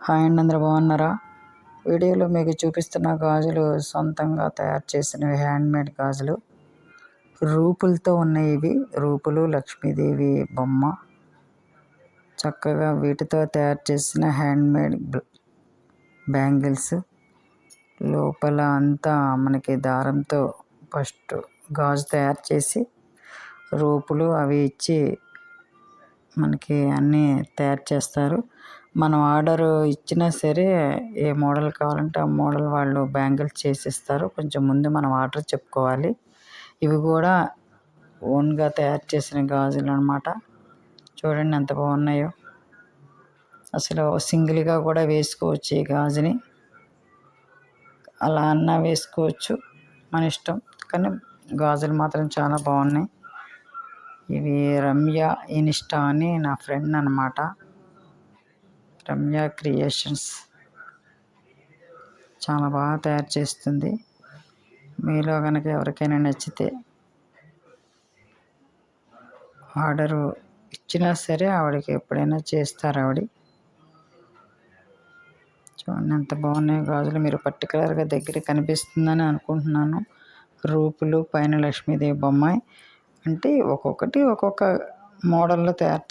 Hi అండి, అందరూ బాగున్నారా? వీడియోలో మీకు చూపిస్తున్న గాజులు సొంతంగా తయారు చేసినవి, హ్యాండ్మేడ్ గాజులు. రూపులతో ఉన్నాయి ఇవి. రూపులు, లక్ష్మీదేవి బొమ్మ. చక్కగా వీటితో తయారు చేసిన హ్యాండ్మేడ్ బ్యాంగిల్స్. లోపల అంతా మనకి దారంతో ఫస్ట్ గాజు తయారు చేసి రూపులు అవి ఇచ్చి మనకి అన్నీ తయారు చేస్తారు. మనం ఆర్డర్ ఇచ్చినా సరే ఏ మోడల్ కావాలంటే ఆ మోడల్ వాళ్ళు బ్యాంగిల్స్ చేసిస్తారు. కొంచెం ముందు మనం ఆర్డర్ చెప్పుకోవాలి. ఇవి కూడా ఓన్గా తయారు చేసిన గాజులు అన్నమాట. చూడండి ఎంత బాగున్నాయో. అసలు సింగిల్గా కూడా వేసుకోవచ్చు ఈ గాజుని, అలా అన్నా వేసుకోవచ్చు, మన ఇష్టం. కానీ గాజులు మాత్రం చాలా బాగున్నాయి. ఇవి రమ్య ఇన్స్టా అని నా ఫ్రెండ్ అన్నమాట. రమ్య క్రియేషన్స్ చాలా బాగా తయారు చేస్తుంది. మీలో కనుక ఎవరికైనా నచ్చితే ఆర్డరు ఇచ్చినా సరే ఆవిడకి ఎప్పుడైనా చేస్తారు ఆవిడ. చూడండి ఎంత బాగున్నాయి గాజులు. మీరు పర్టికులర్గా దగ్గర కనిపిస్తుందని అనుకుంటున్నాను. రూపులు, పైన లక్ష్మీదేవి బొమ్మ. అంటే ఒక్కొక్కటి ఒక్కొక్క మోడల్లో తయారు